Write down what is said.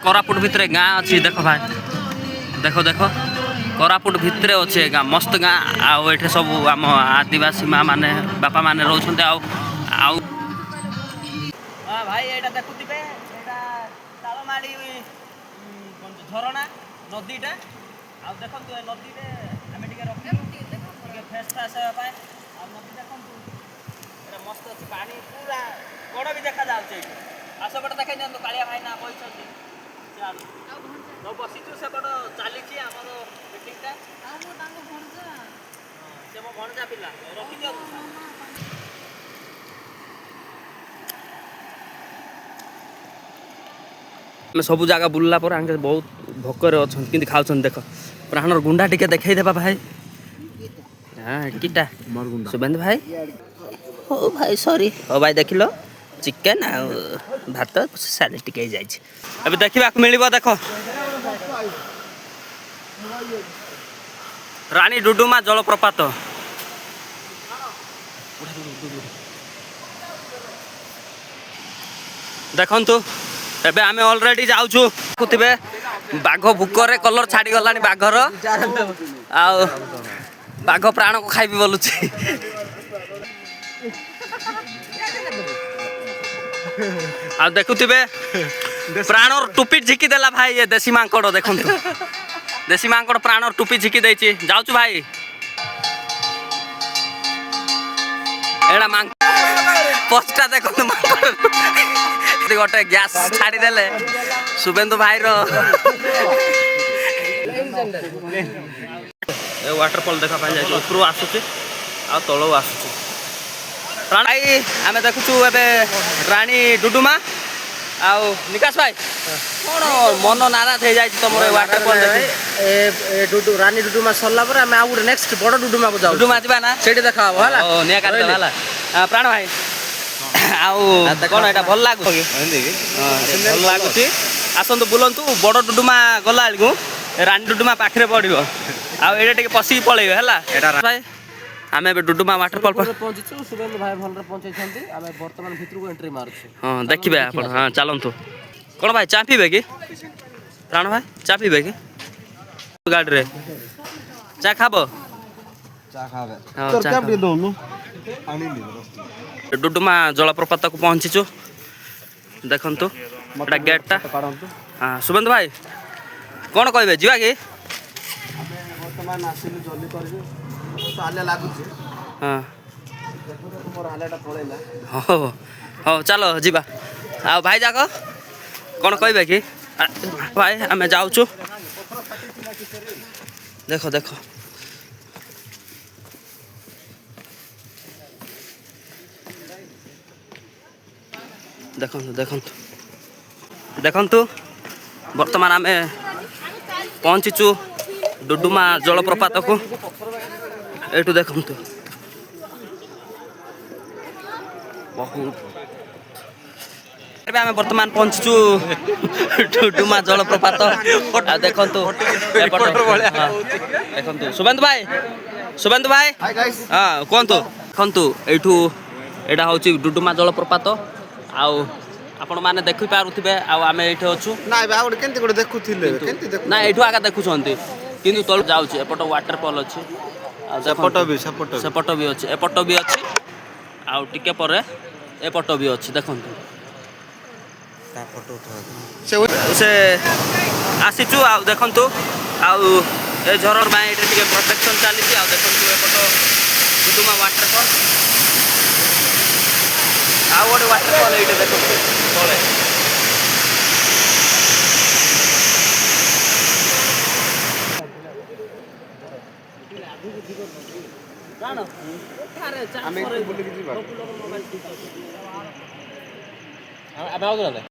कोरापुट भितर गाँ अच्छी देख भाई देख देख कोरापुट भितर अच्छे गाँ मस्त गाँ आउ ये सब आम आदिवासी माँ मैंने बापा मैंने रोच आउ भाई ये देखुवे तालमाड़ी झरणा नदीटा आ देखु नदी आम रखी फ्रेश फ्रेश होगा नदी देखु मस्त अच्छी पानी पूरा बड़ भी देखा जाए आसपटे देखा दिखाँ कालिया भाई ना बही बसीचु सेपट चली आमर मिटिंगटा से मो भणजा पिला रखी दियो सब जगह बुलला पर आगे बहुत भोकर अच्छे खाऊँ देख प्राणर गुंडा टिके देखई देबा भाई हाँ किटा शुभेंदु भाई हो भाई सॉरी हो भाई देख लो चिकेन आ भात साले टिके जाइए अभी देखा मिल देख रानी डुडुमा जलप्रपात देखु एबे आमे ऑलरेडी जाउछु कुतिबे बाघ भूकरे कलर छाड़ी गलानी बाघर आ बाघ प्राण को खाइबी बोलुछि आ देखुतिबे प्राणर टुपी झिकी देला भाई ये देसी मांकड़ देखंतु देसी मांकड़ प्राणर टुपी झिकी देछि जाउछु भाई एडा मांक पोस्टा देखंतु मांकड़ गोटे गैस छाड़ी देले शुभेंदु भाई रो वाटरफॉल देखा पाई जाय ऊपर आसुची आ तळो आसुची प्राण भाई आमे देखुछु एबे रानी डुडुमा आउ निकास भाई कोन मन नाराज हे जाय तमरे वाटरफॉल ए डुडु रानी डुडुमा सरला पर आमे आउ नेक्स्ट बड़ डुडुमा को जाउ डुडुमा जिबा ना सेठी देखा होला ओ निया काट होला प्राण भाई आउ कौन एटा भल लागु भल लागुची आसंतु बुलंतु बड़ डुडुमा गला बेलू रानी डुडुमा पाखरे पड़ो आउ एटा टिके पसी पळेबे हला एटा भाई आमे बे डुडुमा वाटरफॉल पर पहुंचीछु सुरेंद्र भाई भलरे पहुंचै छथि आमे वर्तमान भितर को एंट्री मारछु हां देखिबे आपण हां चलंतु कोन भाई चा पीबे की प्राण भाई चा पीबे की गाड़ी रे चा खाबो चा खाबे हां तोर क्या दे दोनु पानी ले डुडुमा जलप्रपात को पहुंचीचु देखंतु एटा गेटटा हां शुभेंदु भाई कोन कहबे जीवा की वर्तमान आसिलु जल्दी करबे साले लागुची हां देखो तो मोर हालेटा पळेला हो हो चलो जीवा आ भाई जाको कोन कहबे की भाई आमे जाउछु देखो देखो देखंतु देखंतु देखंतु वर्तमान आमे पहुंचीचु डुडुमा जलप्रपात को एटू देखंतु बहुत आमे वर्तमान पहुंचीचु डुडुमा जलप्रपात आ देखंतु देखंतु शुभेंदु भाई हां कोंतु देखंतु एटू एटा होची डुडुमा जलप्रपात आउ आपण माने देखि पारुथिबे आउ आमे एठे अछु नाइ बा गोटे केंति गोटे देखुथिले केंति देखु ना एठू आगा देखुछंती किंतु तळ जाउची एपट वाटरफॉल अछि आ सेपट भी अछि एपट भी अछि आउ टिके परे एपट भी अछि देखंतु ता फोटो उठा से आसीचु आउ देखंतु आउ ए झरर बाय एठे टिके प्रोटेक्शन चालीची आउ देखंतु एपट डुडुमा वाटरफॉल आउ गोटे वाटरफॉल एठे देखंतु तळे जानो थारे चार आमे बुली की जीवा आबे आउ